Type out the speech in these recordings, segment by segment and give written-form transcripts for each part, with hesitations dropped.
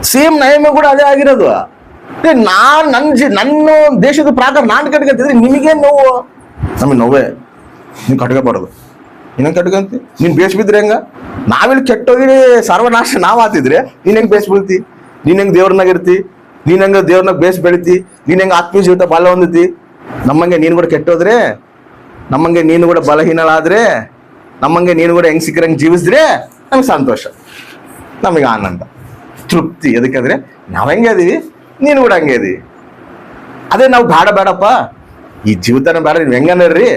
Same ನಯಮ ಕೂಡ ಅದೇ ಆಗಿರೋದು. ನನ್ನ ದೇಶದ ಪ್ರಾಕಾರ ನಾನು ಕಟ್ಕೊಂತಿದ್ರೆ ನಿನಗೆ ನೋವು, ನಮಗೆ ನೋವೇ. ನೀನ್ ಕಟ್ಕೋಬಾರದು, ಇನ್ನೊಂದು ಕಟ್ಕೊಂತಿ, ನೀನ್ ಬೇಸ್ ಬಿದ್ರೆ ಹೆಂಗ? ನಾವಿಲ್ಲಿ ಕೆಟ್ಟೋಗಿ ಸರ್ವನಾಶ ನಾವ್ ಆತಿದ್ರೆ ನೀನ್ ಹೆಂಗ್ ಬೇಸ್ ಬೀಳ್ತಿ? ನೀನ್ ಹೆಂಗ್ ದೇವ್ರನಾಗ ಇರ್ತಿ? ನೀನ್ ಹೆಂಗ ದೇವ್ರನಾಗ ಬೇಸ್ ಬೆಳಿತಿ? ನೀನ್ ಹೆಂಗ ಆತ್ಮೀಯ ಜೀವಿತ ಬಲ ಹೊಂದತಿ? ನಮ್ಮಂಗೆ ನೀನು ಕೂಡ ಕೆಟ್ಟೋದ್ರೆ, ನಮ್ಮಂಗೆ ನೀನು ಕೂಡ ಬಲಹೀನಳಾದ್ರೆ, ನಮ್ಮಂಗೆ ನೀನು ಕೂಡ ಹೆಂಗ್ ಸಿಕ್ಕರಂಗೆ ಜೀವಿಸಿದ್ರೆ ನಮ್ಗೆ ಸಂತೋಷ, ನಮಗೆ ಆನಂದ, ತೃಪ್ತಿ. ಎದಕ್ಕಂದ್ರೆ ನಾವ್ ಹೆಂಗೆ ಅದೀವಿ, ನೀನು ಕೂಡ ಹಂಗೆ ಅದೀವಿ. ಅದೇ ನಾವು ಬೇಡಪ್ಪ, ಈ ಜೀವಿತನ ಬೇಡ, ನೀವು ಹೆಂಗನ್ರಿ,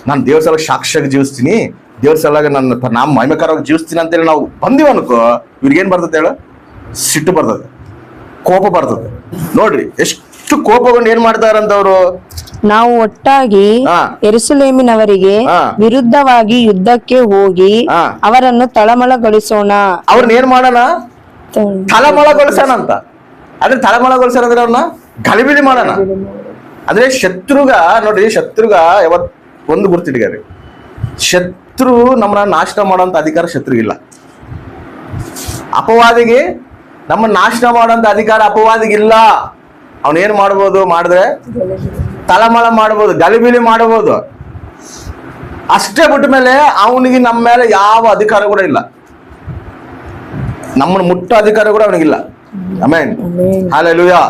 ನಾನು ದೇವ್ರ ಸಲ ಸಾಕ್ಷಿಯಾಗಿ ಜೀವಿಸ್ತೀನಿ, ದೇವ್ರ ಸಲಾಗ ನನ್ನ ಮಹಿಮೆಕರವಾಗಿ ಜೀವಿಸ್ತೀನಿ ಅಂತೇಳಿ ನಾವು ಬಂದಿವ ಅನ್ಕೋ, ಇವ್ರಿಗೇನ್ ಬರ್ತದೆ ಹೇಳು? ಸಿಟ್ಟು ಬರ್ತದೆ, ಕೋಪ ಬರ್ತದೆ. ನೋಡ್ರಿ ಎಷ್ಟು ಕೋಪಗೊಂಡು ಏನ್ ಮಾಡ್ತಾರಂತವ್ರು. ನಾವು ಒಟ್ಟಾಗಿ ಯೆರೂಸಲೇಮಿನವರಿಗೆ ವಿರುದ್ಧವಾಗಿ ಯುದ್ಧಕ್ಕೆ ಹೋಗಿ ಅವರನ್ನು ತಳಮಳಗೊಳಿಸೋಣ. ಅವ್ರನ್ನ ಏನ್ ಮಾಡೋಣ? ತಳಮಳಗೊಳಿಸೋಣ ಅಂತ. ಅಂದ್ರೆ ತಳಮಳಗೊಳಿಸೋಣ ಅಂದ್ರೆ ಅವ್ರನ್ನ ಗಲಿಬಿಲಿ ಮಾಡೋಣ. ಅಂದ್ರೆ ಶತ್ರುಗ ನೋಡ್ರಿ, ಶತ್ರುಗ ಯಾವತ್ ಒಂದು ಗುರ್ತಿಟ್ಗಾರಿ, ಶತ್ರು ನಮ್ಮನ್ನ ನಾಶ ಮಾಡೋಂತ ಅಧಿಕಾರ ಶತ್ರುಗಿಲ್ಲ. ಅಪವಾದಿಗೆ ನಮ್ಮ ನಾಶ ಮಾಡೋಂತ ಅಧಿಕಾರ ಅಪವಾದಿಗಿಲ್ಲ. ಅವನೇನ್ ಮಾಡ್ಬೋದು? ಮಾಡಿದ್ರೆ ತಳಮಳ ಮಾಡ್ಬೋದು, ಗಲಿಬಿಲಿ ಮಾಡಬಹುದು. ಅಷ್ಟೇ ಬಿಟ್ಟ ಮೇಲೆ ಅವನಿಗೆ ನಮ್ಮ ಮೇಲೆ ಯಾವ ಅಧಿಕಾರ ಕೂಡ ಇಲ್ಲ, ನಮ್ಮನ್ನು ಮುಟ್ಟೋ ಅಧಿಕಾರ ಕೂಡ ಅವನಿಗಿಲ್ಲ. Amen, hallelujah.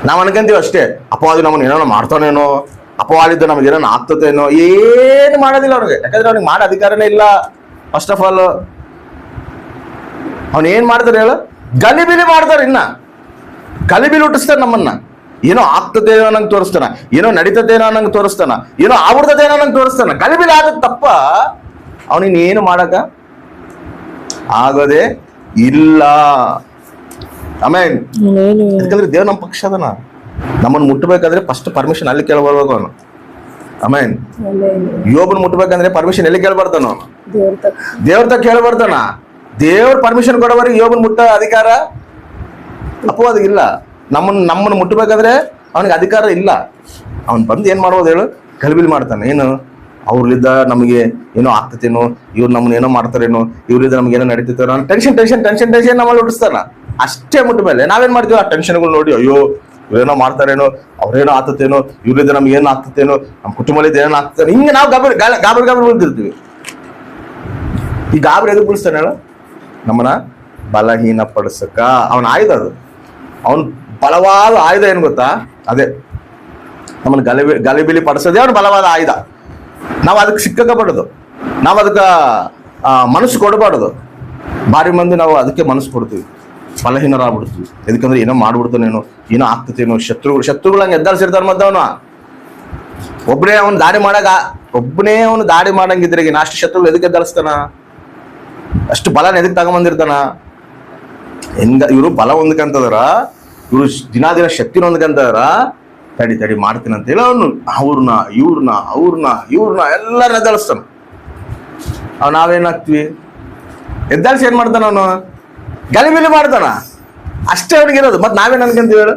ನಾವ್ ಅನ್ಕೊಂತೀವಿ ಅಷ್ಟೇ, ಅಪವಾದಿ ನಮ್ಮನ್ನ ಏನೋ ಮಾಡ್ತಾನೇನೋ, ಅಪವಾದಿದ್ದು ನಮ್ಗೆ ಏನೋ ಆಗ್ತದೇನೋ. ಏನು ಮಾಡೋದಿಲ್ಲ ಅವ್ನಿಗೆ, ಯಾಕಂದ್ರೆ ಅವ್ನಿಗೆ ಮಾಡೋ ಅಧಿಕಾರನೇ ಇಲ್ಲ. ಫಸ್ಟ್ ಆಫ್ ಆಲ್ ಅವನ್ ಏನ್ ಮಾಡ್ತಾರೆ ಹೇಳು? ಗಲಿಬಿಲಿ ಮಾಡ್ತಾರೆ. ಇನ್ನ ಗಲಿಬಿಲಿ ಹುಟ್ಟಿಸ್ತಾನೆ ನಮ್ಮನ್ನ. ಏನೋ ಆಗ್ತದೇನೋ ಅನ್ನಂಗೆ ತೋರಿಸ್ತಾನ, ಏನೋ ನಡೀತದೇನೋ ಅನ್ನಂಗೆ ತೋರಿಸ್ತಾನ, ಏನೋ ಆಗ್ಬಿಡ್ತದೇನೋ ಅನ್ನಂಗೆ ತೋರಿಸ್ತಾನ. ಗಲಿಬಿಲಿ ಆಗದ್ ತಪ್ಪ, ಅವನಿನ್ ಏನು ಮಾಡಕ ಆಗೋದೇ ಇಲ್ಲ. ಆಮೇನ್. ಯಾಕಂದ್ರೆ ದೇವ್ರ ನಮ್ಮ ಪಕ್ಷ ಅದನ. ನಮ್ಮನ್ನು ಮುಟ್ಟಬೇಕಾದ್ರೆ ಫಸ್ಟ್ ಪರ್ಮಿಷನ್ ಅಲ್ಲಿ ಕೇಳ್ಬರ್ಬೇಕು ಅವನು. ಆಮೇನ್. ಯೋಬನ್ ಮುಟ್ಟಬೇಕಂದ್ರೆ ಪರ್ಮಿಷನ್ ಎಲ್ಲಿ ಕೇಳ್ಬರ್ತಾನ? ದೇವ್ರ ತಕ್ಕ ಕೇಳ್ಬರ್ತಾನ. ದೇವ್ರ ಪರ್ಮಿಷನ್ ಕೊಡೋವರೆಗೆ ಯೋಬನ್ ಮುಟ್ಟ ಅಧಿಕಾರ ಅಪವಾದಿಗಿಲ್ಲ. ನಮ್ಮನ್ನು ಮುಟ್ಟಬೇಕಾದ್ರೆ ಅವನಿಗೆ ಅಧಿಕಾರ ಇಲ್ಲ. ಅವನ್ ಬಂದು ಏನ್ ಮಾಡ್ಬೋದು ಹೇಳು? ಗಲಿಬಿಲಿ ಮಾಡ್ತಾನೆ. ಏನು ಅವ್ರಲಿದ್ದ ನಮಗೆ ಏನೋ ಆಗ್ತತೇನೋ, ಇವ್ರು ನಮ್ಮನ್ನ ಏನೋ ಮಾಡ್ತಾರೇನೋ, ಇವ್ರಿಂದ ನಮ್ಗೆ ಏನೋ ನಡೀತೇನೋ, ಟೆನ್ಷನ್ ಟೆನ್ಷನ್ ಟೆನ್ಷನ್ ಟೆನ್ಷನ್ ನಮ್ಮಲ್ಲಿ ಹುಟ್ಟಿಸ್ತಾನ. ಅಷ್ಟೇ ಮುಟ್ಟ ಮೇಲೆ ನಾವೇನ್ ಮಾಡ್ತೀವಿ? ಆ ಟೆನ್ಷನ್ಗಳು ನೋಡಿ, ಅಯ್ಯೋ ಇವ್ರೇನೋ ಮಾಡ್ತಾರೇನೋ, ಅವ್ರೇನೋ ಆಗ್ತತೇನೋ, ಇವ್ರಿಂದ ನಮ್ಗೆ ಏನೋ ಆಗ್ತತೇನೋ, ನಮ್ಮ ಕುಟುಂಬದಲ್ಲಿ ಏನೋ ಆಗ್ತೇನೋ, ಹಿಂಗೆ ನಾವು ಗಾಬರಿ ಉಳಿದಿರ್ತೀವಿ. ಈ ಗಾಬರಿ ಎದಕ್ಕೆ ಬಿಡಿಸ್ತಾನೆ ಹೇಳು? ನಮ್ಮನ್ನ ಬಲಹೀನ ಪಡಿಸಕ. ಅವನ ಆಯುಧ ಅದು. ಅವನ್ ಬಲವಾದ ಆಯುಧ ಏನ್ ಗೊತ್ತಾ? ಅದೇ ನಮ್ಮನ್ನ ಗಲಿಬಿಲಿ ಪಡಿಸೋದೇ ಅವನ ಬಲವಾದ ಆಯುಧ. ನಾವು ಅದಕ್ಕೆ ಸಿಕ್ಕಬಾರದು, ನಾವು ಅದಕ್ಕೆ ಮನಸ್ಸು ಕೊಡಬಾರದು. ಬಾರಿ ಮಂದಿ ನಾವು ಅದಕ್ಕೆ ಮನಸ್ಸು ಕೊಡ್ತೀವಿ, ಬಲಹೀನರಾಗ್ಬಿಡ್ತೀವಿ. ಎದಕ್ಕಂದ್ರೆ ಏನೋ ಮಾಡ್ಬಿಡ್ತಾನೇನೋ, ಏನೋ ಆಗ್ತತೇನೋ. ಶತ್ರುಗಳು ಹಂಗೆ ಎದ್ದಾಳ್ಸಿರ್ತಾರ. ಮತ್ತೆ ಒಬ್ಬನೇ ಅವನು ದಾಡಿ ಮಾಡಂಗಿದ್ರೆ ಅಷ್ಟು ಶತ್ರುಗಳು ಎದಕ್ಕೆ ಎದ್ದಾಳಿಸ್ತಾನ? ಅಷ್ಟು ಬಲನ ಎದಕ್ಕೆ ತಗೊಂಬಂದಿರ್ತಾನ? ಇವರು ಬಲ ಹೊಂದ್ಕಂತದಾರ, ಇವ್ರು ದಿನ ಶಕ್ತಿನ ಹೊಂದ್ಕಂತದಾರ. ತಡಿ ಮಾಡ್ತೀನಿ ಅಂತ ಹೇಳಿ ಅವನು ಇವ್ರನ್ನ ಎಲ್ಲರನ್ನ ಎದ್ದಾಳಿಸ್ತಾನ. ನಾವೇನಾಗ್ತೀವಿ? ಎದ್ದಾಳಿಸಿ ಏನ್ ಮಾಡ್ತಾನ ಅವನು? ಗಲಿಬಿಲಿ ಮಾಡ್ತಾನ. ಅಷ್ಟೇ ಅವ್ನಿಗಿರೋದು. ಮತ್ ನಾವೇನ್ ಅನ್ಕೊಂತೀವಿ ಹೇಳು?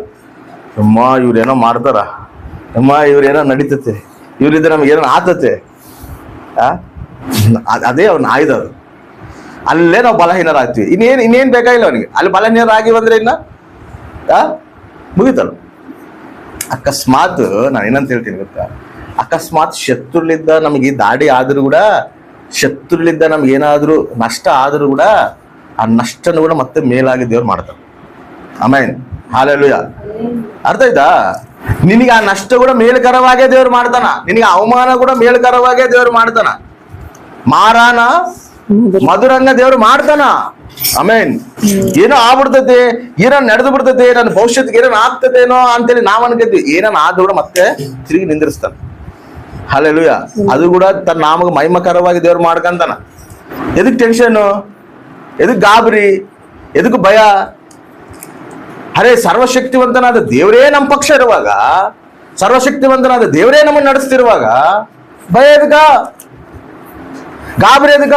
ಅಮ್ಮ ಇವ್ರೇನೋ ಮಾಡ್ತಾರ, ಅಮ್ಮ ಇವ್ರೇನೋ ನಡೀತತೆ, ಇವ್ರಿದ್ರೆ ನಮ್ಗೆ ಏನೋ ಆತತೆ. ಅದೇ ಅವನ ಆಯುಧ ಅದು. ಅಲ್ಲೇ ನಾವು ಬಲಹೀನರಾಗ್ತೀವಿ. ಇನ್ನೇನ್ ಬೇಕಾಗಿಲ್ಲ ಅವನಿಗೆ. ಅಲ್ಲಿ ಬಲಹೀನರಾಗಿ ಬಂದ್ರೆ ಇನ್ನ ಮುಗಿತಲ್ಲ. ಅಕಸ್ಮಾತ್ ನಾನು ಏನಂತ ಹೇಳ್ತೀನಿ ಗೊತ್ತಾ? ಅಕಸ್ಮಾತ್ ಶತ್ರುಲಿದ್ದ ನಮಗೆ ದಾಡಿ ಆದ್ರೂ ಕೂಡ, ಶತ್ರುಲಿದ್ದ ನಮ್ಗೆ ಏನಾದ್ರೂ ನಷ್ಟ ಆದ್ರೂ ಕೂಡ, ಆ ನಷ್ಟನ ಕೂಡ ಮತ್ತೆ ಮೇಲಾಗಿ ದೇವ್ರು ಮಾಡ್ತಾರೆ. ಆಮೇನ್, ಹಲ್ಲೆಲೂಯಾ. ಅರ್ಥ ಆಯ್ತಾ? ನಿನಗೆ ಆ ನಷ್ಟ ಕೂಡ ಮೇಲ್ಕರವಾಗೇ ದೇವ್ರು ಮಾಡ್ತಾನ. ನಿನಗೆ ಅವಮಾನ ಕೂಡ ಮೇಲ್ಕರವಾಗೇ ದೇವ್ರು ಮಾಡ್ತಾನ. ಮಾರಾನ ಮಧುರಂಗ ದೇವ್ರು ಮಾಡ್ತಾನ. ಆಮೇನ್. ಏನೋ ಆಗ್ಬಿಡ್ತೈತೆ, ಏನೋ ನಡೆದು ಬಿಡ್ತೈತೆ, ನನ್ನ ಭವಿಷ್ಯತ್ಗೆ ಏನೋ ಆಗ್ತದೇನೋ ಅಂತೇಳಿ ನಾವ್ ಅನ್ಕೋತೀವಿ. ಏನೋ ಆದ್ರೂ ಕೂಡ ಮತ್ತೆ ತಿರುಗಿ ನಿಂದಿರ್ಸ್ತಾನ. ಹಲ್ಲೆಲೂಯಾ. ಅದು ಕೂಡ ತನ್ನ ನಾಮಗ ಮಹಿಮಕರವಾಗಿ ದೇವ್ರು ಮಾಡ್ಕಂತಾನ. ಎದಕ್ ಟೆನ್ಷನ್? ಎದಕ್ ಗಾಬರಿ? ಎದಕ್ ಭಯ? ಅರೆ ಸರ್ವಶಕ್ತಿವಂತನಾದ ದೇವರೇ ನಮ್ಮ ಪಕ್ಷ ಇರುವಾಗ, ಸರ್ವಶಕ್ತಿವಂತನಾದ ದೇವರೇ ನಮ್ಮನ್ನು ನಡೆಸ್ತಿರುವಾಗ ಭಯ ಎದಕ? ಗಾಬರಿ ಎದಕ?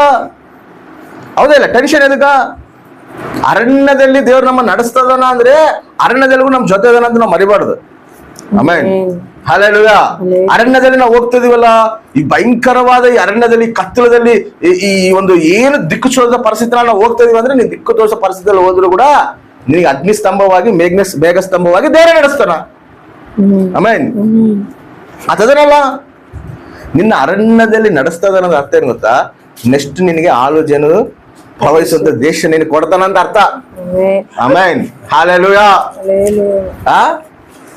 ಹೌದಿಲ್ಲ? ಟೆನ್ಷನ್ ಎದಕ? ಅರಣ್ಯದಲ್ಲಿ ದೇವ್ರು ನಮ್ಮ ನಡೆಸ್ತದನ ಅಂದ್ರೆ ಅರಣ್ಯದಲ್ಲಿಗೂ ನಮ್ ಜೊತೆ ಅದನ ಅಂತ ನಾವು ಮರಿಬಾರ್ದು. ಆಮೇನ್, ಹಲ್ಲೆಲೂಯಾ. ಅರಣ್ಯದಲ್ಲಿ ನಾವು ಹೋಗ್ತಿದೀವಲ್ಲ, ಈ ಭಯಂಕರವಾದ ಈ ಅರಣ್ಯದಲ್ಲಿ, ಕತ್ತಲದಲ್ಲಿ, ಈ ಒಂದು ಏನು ದಿಕ್ಕು ತೋರಿಸೋ ಪರಿಸ್ಥಿತಿ ನಾವು ಹೋಗ್ತಾ ಇದೀವಿ ಅಂದ್ರೆ, ನೀನ್ ದಿಕ್ಕು ತೋರಿಸೋ ಪರಿಸ್ಥಿತಿಯಲ್ಲಿ ಹೋದ್ರು ಕೂಡ ನಿನಗೆ ಅಗ್ನಿ ಸ್ತಂಭವಾಗಿ ಮೇಘ ಸ್ತಂಭವಾಗಿ ದೇವರೇ ನಡೆಸ್ತಾನ. ಆಮೇನ್. ಅದನ್ನಲ್ಲ ನಿನ್ನ ಅರಣ್ಯದಲ್ಲಿ ನಡೆಸ್ತಾ ಅನ್ನೋದು ಅರ್ಥ ಏನ್ ಗೊತ್ತಾ? ನೆಕ್ಸ್ಟ್ ನಿನಗೆ ಆಲೋಚನೆ ಪ್ರವಹಿಸುವಂತ ದೇಶ ನಿನಗೆ ಕೊಡ್ತಾನ ಅಂತ ಅರ್ಥ. ಆಮೇನ್. ಹಲ್ಲೆಲೂಯಾ.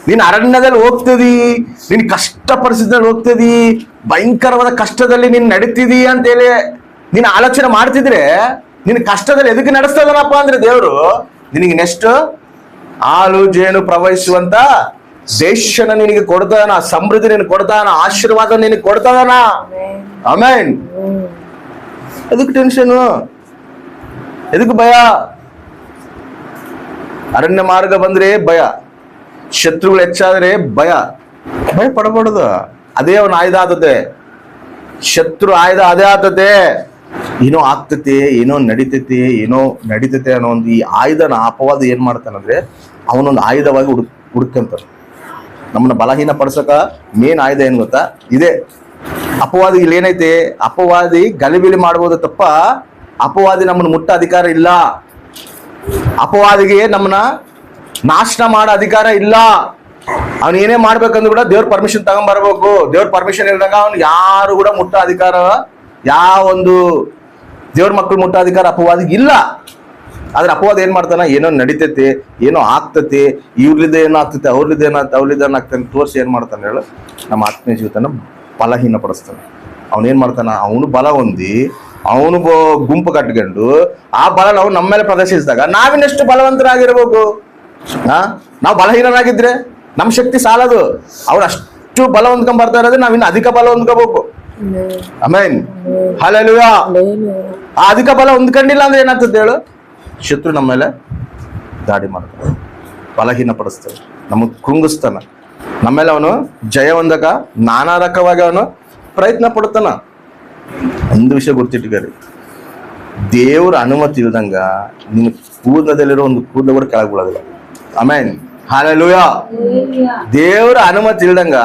ನೀನ್ ಅರಣ್ಯದಲ್ಲಿ ಹೋಗ್ತದಿ, ನೀನ್ ಕಷ್ಟ ಪರಿಸ್ಥಿತಿಯಲ್ಲಿ ಹೋಗ್ತದಿ, ಭಯಂಕರವಾದ ಕಷ್ಟದಲ್ಲಿ ನೀನ್ ನಡೀತಿದಿ ಅಂತೇಳಿ ನೀನ್ ಆಲೋಚನೆ ಮಾಡ್ತಿದ್ರೆ ನಿನ್ ಕಷ್ಟದಲ್ಲಿ ಎದಕ್ಕೆ ನಡೆಸ್ತದನಪ್ಪ ಅಂದ್ರೆ ದೇವ್ರು ನಿನಗೆ ನೆಕ್ಸ್ಟ್ ಹಾಲು ಜೇನು ಪ್ರವಹಿಸುವಂತ ದೇಶನ ನಿನಗೆ ಕೊಡ್ತಾನ, ಸಮೃದ್ಧಿ ನಿನಗೆ ಕೊಡ್ತಾನ, ಆಶೀರ್ವಾದ ನಿನಗೆ ಕೊಡ್ತಾನ. ಆಮೇನ್. ಎದಕ್ಕೆ ಟೆನ್ಷನ್? ಎದಕ್ಕೆ ಭಯ? ಅರಣ್ಯ ಮಾರ್ಗ ಬಂದ್ರೆ ಭಯ, ಶತ್ರುಗಳು ಹೆಚ್ಚಾದ್ರೆ ಭಯ. ಭಯ ಪಡಬಾರ್ದು. ಅದೇ ಅವನ ಆಯುಧ ಆತತೆ. ಶತ್ರು ಆಯುಧ ಅದೇ ಆತತೆ. ಏನೋ ಆಗ್ತತೆ, ಏನೋ ನಡೀತತೆ ಅನ್ನೋ ಒಂದು ಈ ಆಯುಧನ ಅಪವಾದ ಏನ್ ಮಾಡ್ತಾನಂದ್ರೆ ಅವನೊಂದು ಆಯುಧವಾಗಿ ಹುಡುಕಂತಾನ. ನಮ್ಮನ್ನ ಬಲಹೀನ ಪಡಿಸಕ ಮೇನ್ ಆಯುಧ ಏನ್ ಗೊತ್ತಾ? ಇದೇ ಅಪವಾದಿ. ಇಲ್ಲಿ ಏನೈತೆ? ಅಪವಾದಿ ಗಲಿಬಿಲಿ ಮಾಡ್ಬೋದು ತಪ್ಪ ಅಪವಾದಿ ನಮ್ಮನ್ನ ಮುಟ್ಟ ಅಧಿಕಾರ ಇಲ್ಲ. ಅಪವಾದಿಗೆ ನಮ್ಮನ್ನ ನಾಶನ ಮಾಡೋ ಅಧಿಕಾರ ಇಲ್ಲ. ಅವ್ನು ಏನೇ ಮಾಡ್ಬೇಕಂದ್ರೂ ಕೂಡ ದೇವ್ರ ಪರ್ಮಿಷನ್ ತಗೊಂಡ್ಬರ್ಬೇಕು. ದೇವ್ರ ಪರ್ಮಿಷನ್ ಇಲ್ದಾಗ ಅವ್ನು ಯಾರು ಕೂಡ ಮುಟ್ಟೋ ಅಧಿಕಾರ, ಯಾವೊಂದು ದೇವ್ರ ಮಕ್ಕಳು ಮುಟ್ಟೋ ಅಧಿಕಾರ ಅಪವಾದಿಗೆ ಇಲ್ಲ. ಆದ್ರೆ ಅಪವಾದ ಏನ್ ಮಾಡ್ತಾನ? ಏನೋ ನಡೀತೈತೆ, ಏನೋ ಆಗ್ತತೆ, ಇವ್ರಲಿದ್ದ ಏನೋ ಆಗ್ತೈತೆ, ಅವ್ರಲಿದ್ದ ಏನಾಗ್ತಾನೆ ತೋರಿಸಿ ಏನ್ ಮಾಡ್ತಾನೆ ಹೇಳು? ನಮ್ಮ ಆತ್ಮೀಯ ಜೀವಿತನ ಬಲಹೀನ ಪಡಿಸ್ತಾನೆ. ಅವನೇನ್ ಮಾಡ್ತಾನ? ಅವನು ಬಲ ಹೊಂದಿ ಅವನು ಗುಂಪು ಕಟ್ಕೊಂಡು ಆ ಬಲ ನಾವು ನಮ್ಮ ಮೇಲೆ ಪ್ರದರ್ಶಿಸಿದಾಗ ನಾವಿನ್ನಷ್ಟು ಬಲವಂತರಾಗಿರ್ಬೇಕು. ನಾವು ಬಲಹೀನರಾಗಿದ್ರೆ ನಮ್ ಶಕ್ತಿ ಸಾಲದು. ಅವ್ರು ಅಷ್ಟು ಬಲ ಹೊಂದ್ಕೊಂಡ್ ಬರ್ತಾ ಇರೋದ್ರೆ ನಾವಿನ್ನು ಅಧಿಕ ಬಲ ಹೊಂದ್ಕೋಬೇಕು. ಆಮೇನ್. ಹಲ್ಲೆಲೂಯಾ. ಆ ಅಧಿಕ ಬಲ ಹೊಂದ್ಕೊಂಡಿಲ್ಲ ಅಂದ್ರೆ ಏನಾಗ್ತದೆ ಹೇಳು? ಶತ್ರು ನಮ್ಮ ಮೇಲೆ ದಾಳಿ ಮಾಡ್ತಾನೆ, ಬಲಹೀನ ಪಡಿಸ್ತಾನೆ, ನಮಗ್ ಕೃಂಗಿಸ್ತಾನ. ನಮ್ಮೇಲೆ ಅವನು ಜಯ ಹೊಂದಕ ನಾನಾ ರಕವಾಗಿ ಅವನು ಪ್ರಯತ್ನ ಪಡ್ತಾನ. ಒಂದು ವಿಷಯ ಗೊತ್ತಿಟ್ಟಾರೆ, ದೇವ್ರ ಅನುಮತಿ ಇಲ್ದಂಗ ನಿನ್ನ ಕೂದಲದಲ್ಲಿರೋ ಒಂದು ಕೂದಲು ಕೂಡ ಕೆಳಗೆ ಬೀಳೋದಿಲ್ಲ. ಆಮೇನ್. ಹಲ್ಲೆಲೂಯಾ. ದೇವ್ರ ಅನುಮತಿ ಇಲ್ದಂಗ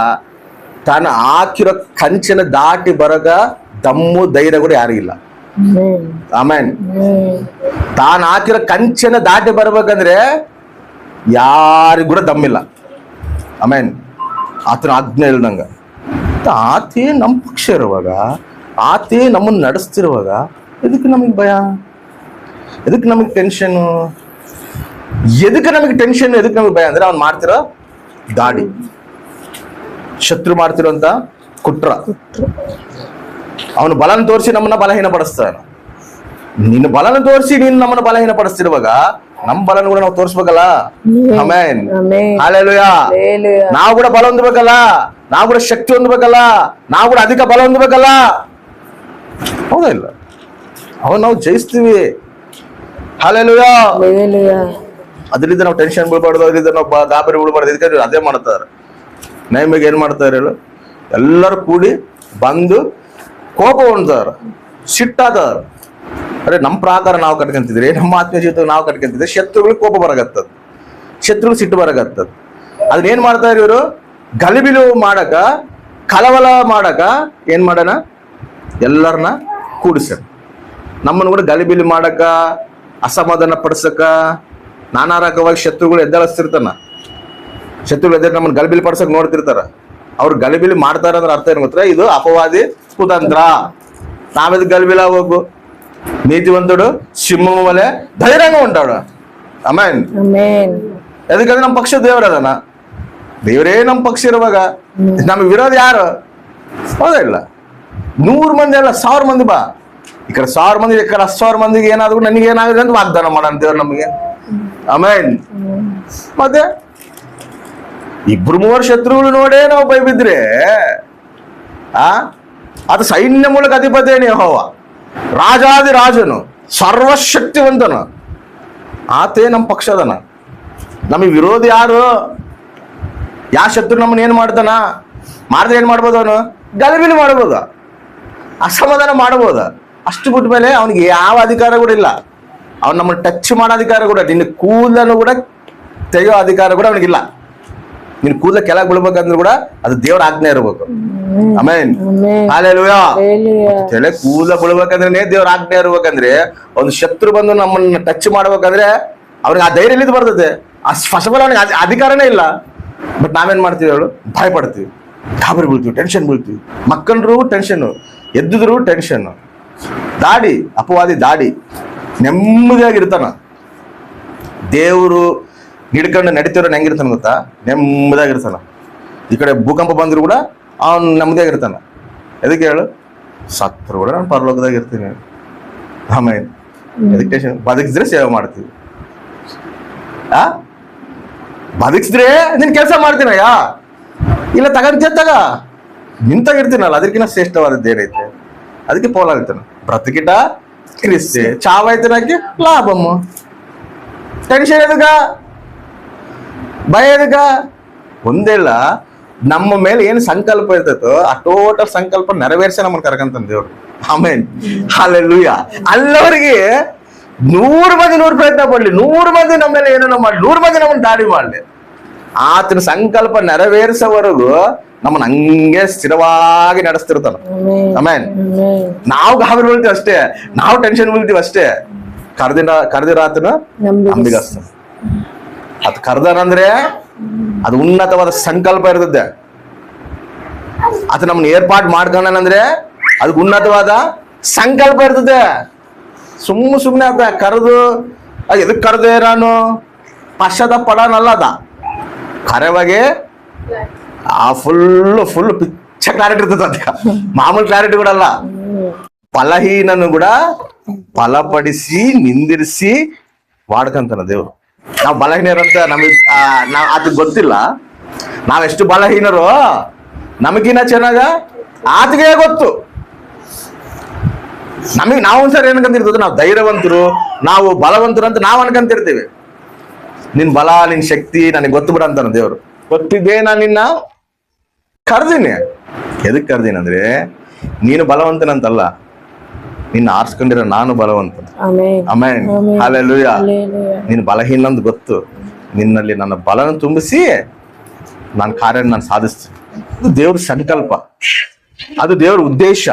ತಾನು ಹಾಕಿರೋ ಕಂಚನ ದಾಟಿ ಬರಗ ದಮ್ಮು ಧೈರ್ಯ ಕೂಡ ಯಾರಿಗಿಲ್ಲ. ಆಮೇನ್. ತಾನು ಹಾಕಿರೋ ಕಂಚನ ದಾಟಿ ಬರ್ಬೇಕಂದ್ರೆ ಯಾರಿಗೂ ಕೂಡ ದಮ್ಮಿಲ್ಲ. ಆಮೇನ್. ಆತನ ಆಜ್ಞೆ ಇಲ್ದಂಗ ಆತಿ ನಮ್ಮ ಪಕ್ಷ ಇರುವಾಗ, ಆತಿ ನಮ್ಮನ್ನ ನಡೆಸ್ತಿರುವಾಗ ಎದಕ್ಕೆ ನಮಗೆ ಭಯ? ಎದಕ್ಕೆ ನಮಗೆ ಟೆನ್ಷನ್? ಎದಕ್ಕೆ ನಮಗೆ ಭಯ ಅಂದ್ರೆ ಅವ್ನು ಮಾಡ್ತಿರೋ ಗಾಡಿ, ಶತ್ರು ಮಾಡ್ತಿರೋಂತ ಕುಟ್ರ, ಅವನು ಬಲನ ತೋರಿಸಿ ನಮ್ಮನ್ನ ಬಲಹೀನ ಪಡಿಸ್ತಾನ. ನಿನ್ನ ಬಲನ ತೋರಿಸಿ ನೀನು ನಮ್ಮನ್ನ ಬಲಹೀನ ಪಡಿಸ್ತಿರುವಾಗ ನಮ್ಮ ಬಲನ ಕೂಡ ನಾವು ತೋರಿಸ್ಬೇಕಲ್ಲ. ಆಮೆನ್. ಹಲ್ಲೆಲೂಯಾ. ನಾವು ಕೂಡ ಬಲ ಹೊಂದಬೇಕಲ್ಲ, ನಾವು ಕೂಡ ಶಕ್ತಿ ಹೊಂದಬೇಕಲ್ಲ, ನಾವು ಕೂಡ ಅಧಿಕ ಬಲ ಹೊಂದಬೇಕಲ್ಲ. ಹೌದಾ ಇಲ್ಲ? ಅವನು ನಾವು ಜಯಿಸ್ತೀವಿ. ಹಲ್ಲೆಲೂಯಾ. ಅದರಿಂದ ನಾವು ಟೆನ್ಷನ್ ಬೀಳ್ಬಾರ್ದು, ಅದರಿಂದ ನಾವು ಗಾಬರಿ ಬೀಳ್ಬಾರ್ದು. ಇದಕ್ಕೆ ಅದೇ ಮಾಡ್ತಾರೆ. ನೈಮಿಗೆ ಏನ್ ಮಾಡ್ತಾರೆ ಹೇಳು? ಎಲ್ಲರೂ ಕೂಡಿ ಬಂದು ಕೋಪ ಹೊಂದಾರ, ಸಿಟ್ಟಾದಾರ. ಅರೆ ನಮ್ಮ ಪ್ರಕಾರ ನಾವು ಕಟ್ಕೊಂತಿದ್ರಿ, ನಮ್ಮ ಆತ್ಮೀಯ ಜೀವಿತ ನಾವು ಕಟ್ಕೊಂತಿದ್ರಿ, ಶತ್ರುಗಳಿಗೆ ಕೋಪ ಬರಗತ್ತದ, ಶತ್ರುಗಳು ಸಿಟ್ಟು ಬರಗತ್ತದ. ಅದನ್ನೇನ್ ಮಾಡ್ತಾರೆ ಇವರು? ಗಲಿಬಿಲು ಮಾಡಕ, ಕಲವಲ ಮಾಡಕ ಏನ್ ಮಾಡೋಣ? ಎಲ್ಲರನ್ನ ಕೂಡಿಸ್ಯಾರ. ನಮ್ಮನ್ನು ಕೂಡ ಗಲಿಬಿಲಿ ಮಾಡಕ, ಅಸಮಾಧಾನ ಪಡಿಸಕ ನಾನಾ ರಕವಾಗಿ ಶತ್ರುಗಳು ಎದ್ದೇಳಿಸ್ತಿರ್ತಾನ. ಶತ್ರುಗಳು ಎದ್ದ ನಮ್ಮನ್ನು ಗಲಿಬಿಲಿ ಪಡಿಸಕ್ ನೋಡ್ತಿರ್ತಾರ. ಅವ್ರು ಗಲಿಬಿಲಿ ಮಾಡ್ತಾರ ಅಂದ್ರೆ ಅರ್ಥ ಏನು ಗೊತ್ತಾ? ಇದು ಅಪವಾದಿ ಕುತಂತ್ರ. ನಾವೆದ್ ಗಲಿಬಿಲ ಹೋಗು. ನೀತಿವಂತಡು ಸಿಂಹ ಮೇಲೆ ಧೈರ್ಯ ಉಂಟಾಡು. ಆಮೇನ್. ಯಾಕಂದ್ರೆ ನಮ್ಮ ಪಕ್ಷ ದೇವರದನ. ದೇವರೇ ನಮ್ಮ ಪಕ್ಷ ಇರುವಾಗ ನಮ್ಗೆ ವಿರೋಧ ಯಾರು? ಹೌದಾ ಇಲ್ಲ? 100 ಮಂದಿ ಅಲ್ಲ, 1000 ಮಂದಿ ಬಾ. ಈ ಕಡೆ 1000 ಮಂದಿ, ಈ ಕಡೆ 10,000 ಮಂದಿಗೆ ಏನಾದ್ರು ನನಗೆ ಏನಾಗಿದೆ ಅಂತ ವಾಗ್ದಾನ ಮಾಡೋಣ ದೇವ್ರು ನಮಗೆ. ಆಮೇನ್. ಮತ್ತೆ 2-3 ಶತ್ರುಗಳು ನೋಡೇ ನಾವು ಬೈಬಿದ್ರೆ ಅದು ಸೈನ್ಯ ಮೂಲಕ ಅಧಿಪತಿಯೇ ಯೆಹೋವ, ರಾಜಾದಿ ರಾಜನು, ಸರ್ವಶಕ್ತಿವಂತನು. ಆತೇ ನಮ್ಮ ಪಕ್ಷದನ. ನಮಗೆ ವಿರೋಧಿ ಯಾರು? ಯಾವ ಶತ್ರು ನಮ್ಮನ್ನ ಏನ್ ಮಾಡ್ತಾನ? ಮಾಡಿದ್ರೆ ಏನ್ ಮಾಡ್ಬೋದು? ಅವನು ಗಲಿಬಿಲಿ ಮಾಡ್ಬೋದು, ಅಸಮಾಧಾನ ಮಾಡ್ಬೋದು. ಅಷ್ಟು ಬಿಟ್ಟ ಮೇಲೆ ಅವನಿಗೆ ಯಾವ ಅಧಿಕಾರ ಕೂಡ ಇಲ್ಲ. ಅವ್ನು ನಮ್ಮನ್ನು ಟಚ್ ಮಾಡೋ ಅಧಿಕಾರ ಕೂಡ, ನಿನ್ನ ಕೂದಲನ್ನು ಕೂಡ ತೆಗೆಯೋ ಅಧಿಕಾರ ಕೂಡ ಅವನಿಗಿಲ್ಲ. ನಿನ್ ಕೂದಲ ಕೆಳಗೆ ಬೀಳ್ಬೇಕಂದ್ರೆ ಕೂಡ ಅದು ದೇವ್ರ ಆಜ್ಞೆ ಇರಬೇಕು. ಆಮೆನ್. ಹಲ್ಲೆಲೂಯಾ. ತಲೆ ಕೂದಲ ಬೀಳ್ಬೇಕಂದ್ರೆ ದೇವ್ರ ಆಜ್ಞೆ ಇರ್ಬೇಕಂದ್ರೆ, ಒಂದು ಶತ್ರು ಬಂದು ನಮ್ಮನ್ನ ಟಚ್ ಮಾಡ್ಬೇಕಂದ್ರೆ ಅವ್ರಿಗೆ ಆ ಧೈರ್ಯ ಎಲ್ಲಿದ್ದು ಬರ್ತದೆ? ಫಸ್ಟ್ ಆಫ್ ಆಲ್ ಅವನಿಗೆ ಅಧಿಕಾರನೇ ಇಲ್ಲ. ಬಟ್ ನಾವೇನ್ ಮಾಡ್ತೀವಿ ಹೇಳು? ಭಯ ಪಡ್ತೀವಿ, ಗಾಬರಿ ಬೀಳ್ತೀವಿ, ಟೆನ್ಷನ್ ಬೀಳ್ತೀವಿ. ಮಕ್ಕಂಡ್ರು ಟೆನ್ಷನ್, ಎದ್ದಿದ್ರು ಟೆನ್ಷನ್. ದಾಡಿ, ಅಪವಾದಿ ದಾಡಿ ನೆಮ್ಮದಿಯಾಗಿರ್ತಾನ. ದೇವರು ಹಿಡ್ಕೊಂಡು ನಡೀತಿರೋನ್ ಹೆಂಗಿರ್ತಾನ ಗೊತ್ತಾ? ನೆಮ್ಮದಿಯಾಗಿರ್ತಾನ. ಈ ಕಡೆ ಭೂಕಂಪ ಬಂದ್ರು ಕೂಡ ಅವನು ನೆಮ್ಮದಿಯಾಗಿರ್ತಾನ. ಎದಕ್ಕೆ ಹೇಳು? ಸತ್ರು ಕೂಡ ನಾನು ಪರಲೋಕದಾಗ ಇರ್ತೀನಿ. ಆಮೇಲೆ ಎದಕ್ಕೆ ಟೆನ್ಷನ್? ಬದುಕಿದ್ರೆ ಸೇವೆ ಮಾಡ್ತೀವಿ. ಬದುಕಿಸಿದ್ರೆ ನೀನ್ ಕೆಲಸ ಮಾಡ್ತೀನಯ್ಯ, ಇಲ್ಲ ತಗ ನಿಂತಾಗಿರ್ತೀನಲ್ಲ, ಅದಕ್ಕಿಂತ ಶ್ರೇಷ್ಠವಾದದ್ದು ಏನೈತೆ? ಅದಕ್ಕೆ ಪೌಲಾಗ್ತಾನೆ, ಬ್ರತಕಿಟ ಕ್ರಿಸ್ತೆ ಚಾವಾಯ್ತನಕ್ಕೆ ಲಾಭಮ್ಮ. ಟೆನ್ಷನ್ ಎದಗ, ಭಯ ಎದಗ? ಒಂದಿಲ್ಲ, ನಮ್ಮ ಮೇಲೆ ಏನು ಸಂಕಲ್ಪ ಇರ್ತೈತೋ ಆ ಟೋಟಲ್ ಸಂಕಲ್ಪ ನೆರವೇರಿಸಿ ನಮ್ಮನ್ನು ಕರ್ಕಂತ ದೇವ್ರು. ಆಮೇನ್, ಹಲ್ಲೆಲೂಯಾ. ಅಲ್ಲವರಿಗೆ 100 ಮಂದಿ 100 ಪ್ರಯತ್ನ ಪಡ್ಲಿ, 100 ಮಂದಿ ನಮ್ಮ ಮೇಲೆ ಏನೋ ಮಾಡ್ಲಿ, 100 ಮಂದಿ ನಮ್ಮನ್ನು ದಾಳಿ ಮಾಡ್ಲಿ, ಆತನ ಸಂಕಲ್ಪ ನೆರವೇರಿಸೋವರೆಗೂ ನಮ್ಮನ್ನ ಹಂಗೆ ಸ್ಥಿರವಾಗಿ ನಡೆಸ್ತಿರ್ತಾನ. ಆಮೇನ್. ನಾವು ಗಾಬರಿ ಬೀಳ್ತೀವಿ ಅಷ್ಟೇ, ನಾವು ಟೆನ್ಷನ್ ಬೀಳ್ತೀವಿ ಅಷ್ಟೇ. ಕರೆದಿರ ಆತನ ನಂಬಿಗಸ್ತ. ಅದು ಕರ್ದನಂದ್ರೆ ಅದು ಉನ್ನತವಾದ ಸಂಕಲ್ಪ ಇರ್ತದೆ. ಆತ ನಮ್ಮನ್ನ ಏರ್ಪಾಡು ಮಾಡ್ಕೊಂಡಂದ್ರೆ ಅದಕ್ಕೆ ಉನ್ನತವಾದ ಸಂಕಲ್ಪ ಇರ್ತದೆ. ಸುಮ್ಮನೆ ಅದ ಕರೆದು ಎದಕ್ ಕರೆದೆ ನಾನು ಪಶ್ಚಾತ್ತಾಪ ಪಡೋನಲ್ಲ. ಅದ ಕರೆವಾಗೆ ಆ ಫುಲ್ ಪಿಚ್ಚ ಕ್ಲಾರಿಟಿ ಇರ್ತದೆ. ಅದಕ್ಕೆ ಮಾಮೂಲಿ ಕ್ಲಾರಿಟಿ ಕೂಡ ಅಲ್ಲ. ಫಲಹೀನನು ಕೂಡ ಫಲಪಡಿಸಿ ನಿಂದಿರಿಸಿ ವಾಡ್ಕಂತಾನ ದೇವ್ರು. ನಾವು ಬಲಹೀನರಂತ ನಾವ್ ಅದಕ್ಕೆ ಗೊತ್ತಿಲ್ಲ. ನಾವೆಷ್ಟು ಬಲಹೀನರು ನಮಗಿನ್ನ ಚೆನ್ನಾಗ ಆತಗೆ ಗೊತ್ತು. ನಾವು ಒಂದ್ಸರಿ ಏನಂತಿರ್ತದೆ, ನಾವು ಧೈರ್ಯವಂತರು, ನಾವು ಬಲವಂತರು ಅಂತ ನಾವು ಅನ್ಕಂತಿರ್ತೀವಿ. ನಿನ್ ಬಲ, ನಿನ್ ಶಕ್ತಿ ನನಗೆ ಗೊತ್ತು ಬಿಡ ಅಂತಾನ ದೇವ್ರು. ಗೊತ್ತಿದ್ದೇ ನಾನು ನಿನ್ನ ಕರ್ದೀನಿ. ಎದಕ್ ಕರ್ದೀನಿ ಅಂದ್ರೆ ನೀನು ಬಲವಂತನಂತಲ್ಲ, ನಿನ್ನ ಆರಿಸ್ಕೊಂಡಿರೋ ನಾನು ಬಲವಂತ. ಆಮೇನ್, ಹಲ್ಲೆಲೂಯಾ. ನೀನು ಬಲಹೀನ ಅಂತ ಗೊತ್ತು, ನಿನ್ನಲ್ಲಿ ನನ್ನ ಬಲನ ತುಂಬಿಸಿ ನಾನು ಕಾರ್ಯ ನಾನು ಸಾಧಿಸ್ತೀನಿ. ಅದು ದೇವ್ರ ಸಂಕಲ್ಪ, ಅದು ದೇವ್ರ ಉದ್ದೇಶ.